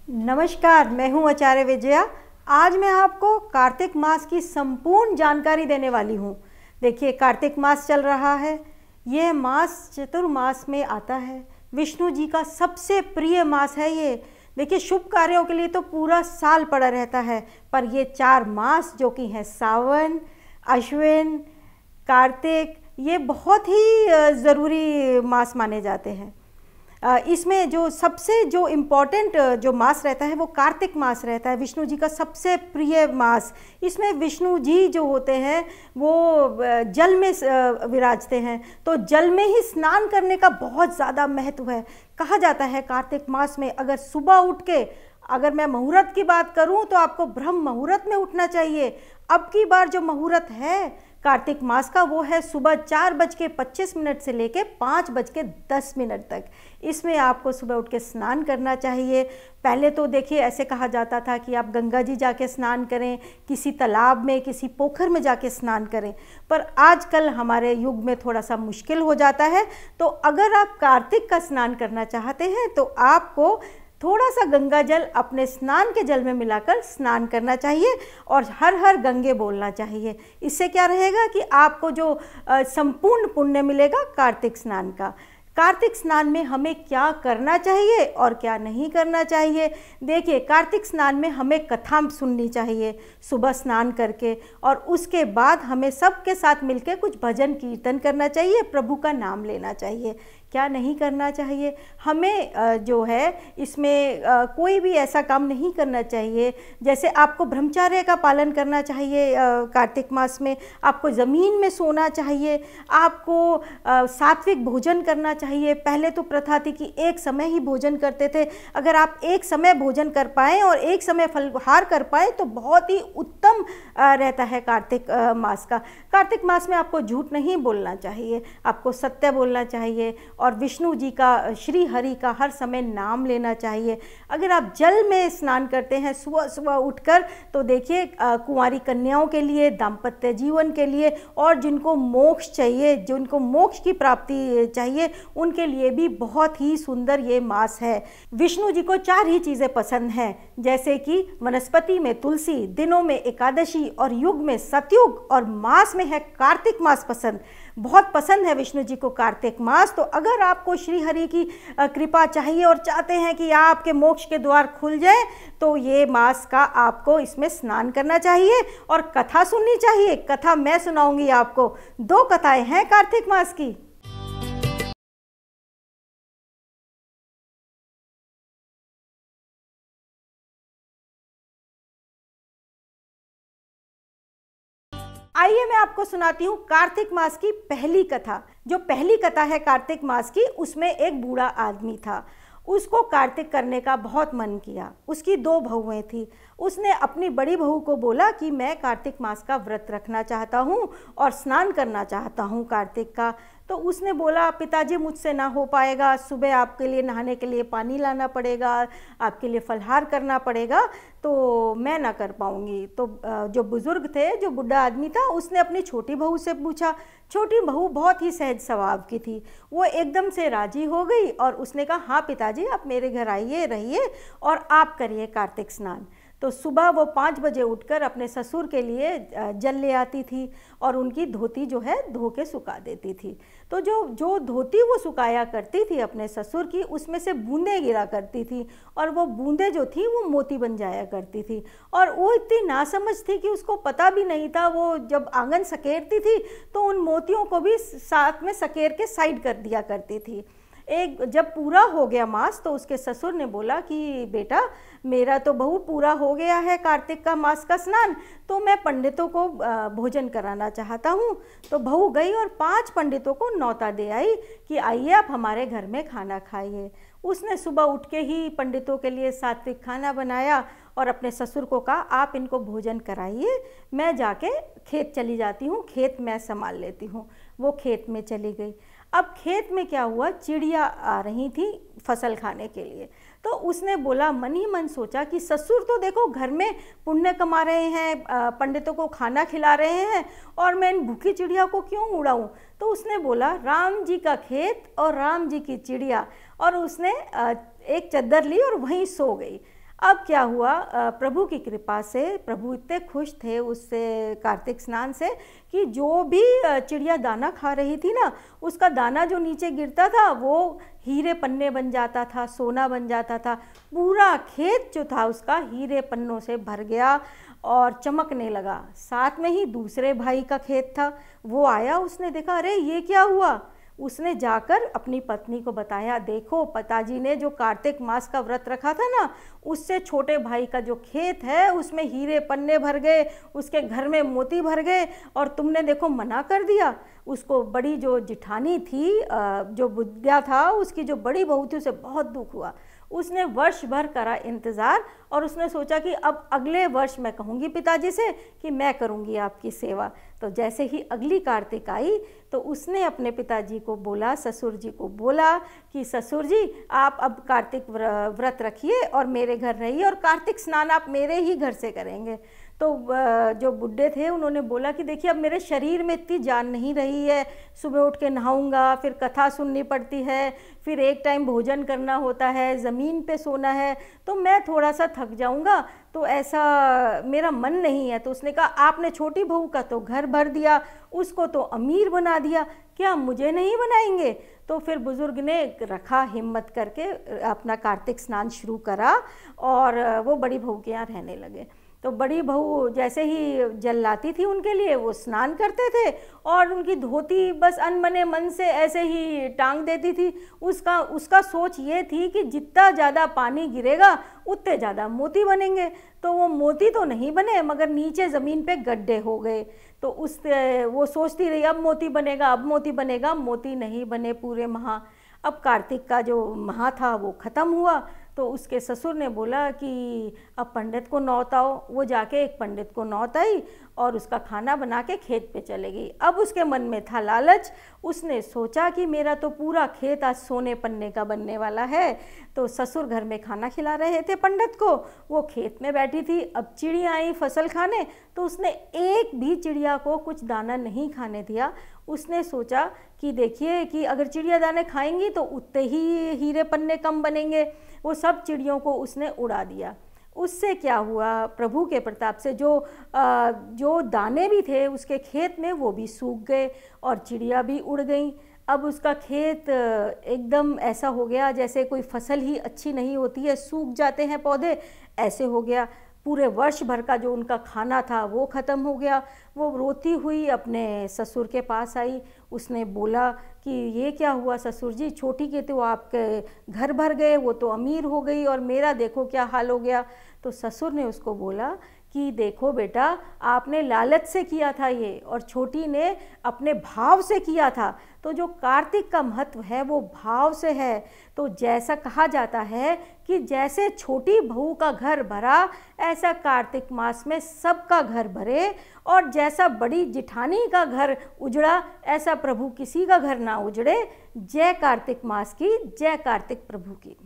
नमस्कार, मैं हूं आचार्य विजया। आज मैं आपको कार्तिक मास की संपूर्ण जानकारी देने वाली हूं। देखिए, कार्तिक मास चल रहा है। यह मास चतुर्मास में आता है। विष्णु जी का सबसे प्रिय मास है ये। देखिए, शुभ कार्यों के लिए तो पूरा साल पड़ा रहता है, पर ये 4 मास जो कि हैं सावन, अश्विन, कार्तिक, ये बहुत ही ज़रूरी मास माने जाते हैं। इसमें जो सबसे जो इम्पोर्टेंट जो मास रहता है वो कार्तिक मास रहता है, विष्णु जी का सबसे प्रिय मास। इसमें विष्णु जी जो होते हैं वो जल में विराजते हैं, तो जल में ही स्नान करने का बहुत ज़्यादा महत्व है। कहा जाता है कार्तिक मास में अगर सुबह उठ के, अगर मैं मुहूर्त की बात करूं तो आपको ब्रह्म मुहूर्त में उठना चाहिए। अब की बार जो मुहूर्त है कार्तिक मास का वो है सुबह 4:25 से लेके 5:10 तक। इसमें आपको सुबह उठ के स्नान करना चाहिए। पहले तो देखिए ऐसे कहा जाता था कि आप गंगा जी जाके स्नान करें, किसी तालाब में, किसी पोखर में जाके स्नान करें, पर आजकल हमारे युग में थोड़ा सा मुश्किल हो जाता है। तो अगर आप कार्तिक का स्नान करना चाहते हैं तो आपको थोड़ा सा गंगा जल अपने स्नान के जल में मिलाकर स्नान करना चाहिए और हर हर गंगे बोलना चाहिए। इससे क्या रहेगा कि आपको जो संपूर्ण पुण्य मिलेगा कार्तिक स्नान का। कार्तिक स्नान में हमें क्या करना चाहिए और क्या नहीं करना चाहिए। देखिए, कार्तिक स्नान में हमें कथा सुननी चाहिए सुबह स्नान करके, और उसके बाद हमें सबके साथ मिलकर कुछ भजन कीर्तन करना चाहिए, प्रभु का नाम लेना चाहिए। क्या नहीं करना चाहिए, हमें जो है इसमें कोई भी ऐसा काम नहीं करना चाहिए। जैसे आपको ब्रह्मचर्य का पालन करना चाहिए। कार्तिक मास में आपको ज़मीन में सोना चाहिए, आपको सात्विक भोजन करना चाहिए। पहले तो प्रथा थी कि एक समय ही भोजन करते थे। अगर आप एक समय भोजन कर पाएँ और एक समय फलाहार कर पाएँ तो बहुत ही उत्तम रहता है कार्तिक मास का। कार्तिक मास में आपको झूठ नहीं बोलना चाहिए, आपको सत्य बोलना चाहिए और विष्णु जी का, श्री हरि का हर समय नाम लेना चाहिए। अगर आप जल में स्नान करते हैं सुबह सुबह उठकर, तो देखिए कुंवारी कन्याओं के लिए, दाम्पत्य जीवन के लिए, और जिनको मोक्ष चाहिए, जिनको मोक्ष की प्राप्ति चाहिए, उनके लिए भी बहुत ही सुंदर ये मास है। विष्णु जी को 4 ही चीज़ें पसंद हैं, जैसे कि वनस्पति में तुलसी, दिनों में एकादशी और युग में सतयुग, और मास में है कार्तिक मास पसंद। बहुत पसंद है विष्णु जी को कार्तिक मास। तो अगर आपको श्री हरि की कृपा चाहिए और चाहते हैं कि आपके मोक्ष के द्वार खुल जाए, तो ये मास का आपको इसमें स्नान करना चाहिए और कथा सुननी चाहिए। कथा मैं सुनाऊंगी आपको। 2 कथाएं हैं कार्तिक मास की। आइए मैं आपको सुनाती हूँ कार्तिक मास की पहली कथा। जो पहली कथा है कार्तिक मास की, उसमें एक बूढ़ा आदमी था। उसको कार्तिक करने का बहुत मन किया। उसकी 2 बहुएं थी। उसने अपनी बड़ी बहू को बोला कि मैं कार्तिक मास का व्रत रखना चाहता हूँ और स्नान करना चाहता हूँ कार्तिक का। तो उसने बोला, पिताजी मुझसे ना हो पाएगा, सुबह आपके लिए नहाने के लिए पानी लाना पड़ेगा, आपके लिए फलाहार करना पड़ेगा, तो मैं ना कर पाऊँगी। तो जो बुज़ुर्ग थे, जो बूढ़ा आदमी था, उसने अपनी छोटी बहू से पूछा। छोटी बहू बहुत ही सहज स्वभाव की थी, वो एकदम से राजी हो गई और उसने कहा, हाँ पिताजी आप मेरे घर आइए, रहिए और आप करिए कार्तिक स्नान। तो सुबह वो 5 बजे उठकर अपने ससुर के लिए जल ले आती थी और उनकी धोती जो है धो के सुखा देती थी। तो जो धोती वो सुखाया करती थी अपने ससुर की, उसमें से बूंदें गिरा करती थी और वो बूंदें जो थी वो मोती बन जाया करती थी। और वो इतनी नासमझ थी कि उसको पता भी नहीं था। वो जब आंगन सकेरती थी तो उन मोतियों को भी साथ में सकेर के साइड कर दिया करती थी। एक जब पूरा हो गया मास तो उसके ससुर ने बोला कि बेटा, मेरा तो बहू पूरा हो गया है कार्तिक का मास का स्नान, तो मैं पंडितों को भोजन कराना चाहता हूँ। तो बहू गई और 5 पंडितों को न्योता दे आई कि आइए आप हमारे घर में खाना खाइए। उसने सुबह उठ के ही पंडितों के लिए सात्विक खाना बनाया और अपने ससुर को कहा, आप इनको भोजन कराइए, मैं जाके खेत चली जाती हूँ, खेत मैं संभाल लेती हूँ। वो खेत में चली गई। अब खेत में क्या हुआ, चिड़िया आ रही थी फसल खाने के लिए। तो उसने बोला, मन ही मन सोचा कि ससुर तो देखो घर में पुण्य कमा रहे हैं, पंडितों को खाना खिला रहे हैं, और मैं इन भूखी चिड़िया को क्यों उड़ाऊं। तो उसने बोला, राम जी का खेत और राम जी की चिड़िया, और उसने एक चद्दर ली और वहीं सो गई। अब क्या हुआ, प्रभु की कृपा से प्रभु इतने खुश थे उससे कार्तिक स्नान से कि जो भी चिड़िया दाना खा रही थी ना, उसका दाना जो नीचे गिरता था वो हीरे पन्ने बन जाता था, सोना बन जाता था। पूरा खेत जो था उसका हीरे पन्नों से भर गया और चमकने लगा। साथ में ही दूसरे भाई का खेत था, वो आया, उसने देखा अरे ये क्या हुआ। उसने जाकर अपनी पत्नी को बताया, देखो पिताजी ने जो कार्तिक मास का व्रत रखा था ना, उससे छोटे भाई का जो खेत है उसमें हीरे पन्ने भर गए, उसके घर में मोती भर गए, और तुमने देखो मना कर दिया। उसको बड़ी जो जिठानी थी, जो बुढ़िया था, उसकी जो बड़ी बहू थी, उसे बहुत दुख हुआ। उसने वर्ष भर करा इंतज़ार और उसने सोचा कि अब अगले वर्ष मैं कहूँगी पिताजी से कि मैं करूँगी आपकी सेवा। तो जैसे ही अगली कार्तिक आई तो उसने अपने पिताजी को बोला, ससुर जी को बोला कि ससुर जी आप अब कार्तिक व्रत रखिए और मेरे घर रहिए और कार्तिक स्नान आप मेरे ही घर से करेंगे। तो जो बुड्ढे थे उन्होंने बोला कि देखिए अब मेरे शरीर में इतनी जान नहीं रही है, सुबह उठ के नहाऊंगा, फिर कथा सुननी पड़ती है, फिर एक टाइम भोजन करना होता है, ज़मीन पे सोना है, तो मैं थोड़ा सा थक जाऊंगा, तो ऐसा मेरा मन नहीं है। तो उसने कहा आपने छोटी बहू का तो घर भर दिया, उसको तो अमीर बना दिया, क्या मुझे नहीं बनाएंगे। तो फिर बुज़ुर्ग ने रखा, हिम्मत करके अपना कार्तिक स्नान शुरू करा और वो बड़ी बहू के यहाँ रहने लगे। तो बड़ी बहू जैसे ही जल लाती थी उनके लिए, वो स्नान करते थे और उनकी धोती बस अनबने मन से ऐसे ही टांग देती थी। उसका सोच ये थी कि जितना ज़्यादा पानी गिरेगा उतने ज़्यादा मोती बनेंगे। तो वो मोती तो नहीं बने, मगर नीचे ज़मीन पे गड्ढे हो गए। तो वो सोचती रही अब मोती बनेगा, अब मोती बनेगा, मोती नहीं बने पूरे माह। अब कार्तिक का जो माह था वो ख़त्म हुआ। तो उसके ससुर ने बोला कि अब पंडित को नौत आओ। वो जाके एक पंडित को नौत आई और उसका खाना बना के खेत पे चले गई। अब उसके मन में था लालच, उसने सोचा कि मेरा तो पूरा खेत आज सोने पन्ने का बनने वाला है। तो ससुर घर में खाना खिला रहे थे पंडित को, वो खेत में बैठी थी। अब चिड़िया आई फसल खाने, तो उसने एक भी चिड़िया को कुछ दाना नहीं खाने दिया। उसने सोचा कि देखिए कि अगर चिड़िया दाने खाएंगी तो उतने ही हीरे पन्ने कम बनेंगे। वो सब चिड़ियों को उसने उड़ा दिया। उससे क्या हुआ, प्रभु के प्रताप से जो दाने भी थे उसके खेत में वो भी सूख गए और चिड़िया भी उड़ गई। अब उसका खेत एकदम ऐसा हो गया जैसे कोई फसल ही अच्छी नहीं होती है, सूख जाते हैं पौधे, ऐसे हो गया। पूरे वर्ष भर का जो उनका खाना था वो ख़त्म हो गया। वो रोती हुई अपने ससुर के पास आई। उसने बोला कि ये क्या हुआ ससुर जी, छोटी के तो आपके घर भर गए, वो तो अमीर हो गई और मेरा देखो क्या हाल हो गया। तो ससुर ने उसको बोला कि देखो बेटा, आपने लालच से किया था ये, और छोटी ने अपने भाव से किया था। तो जो कार्तिक का महत्व है वो भाव से है। तो जैसा कहा जाता है कि जैसे छोटी बहू का घर भरा, ऐसा कार्तिक मास में सबका घर भरे, और जैसा बड़ी जिठानी का घर उजड़ा, ऐसा प्रभु किसी का घर ना उजड़े। जय कार्तिक मास की, जय कार्तिक प्रभु की।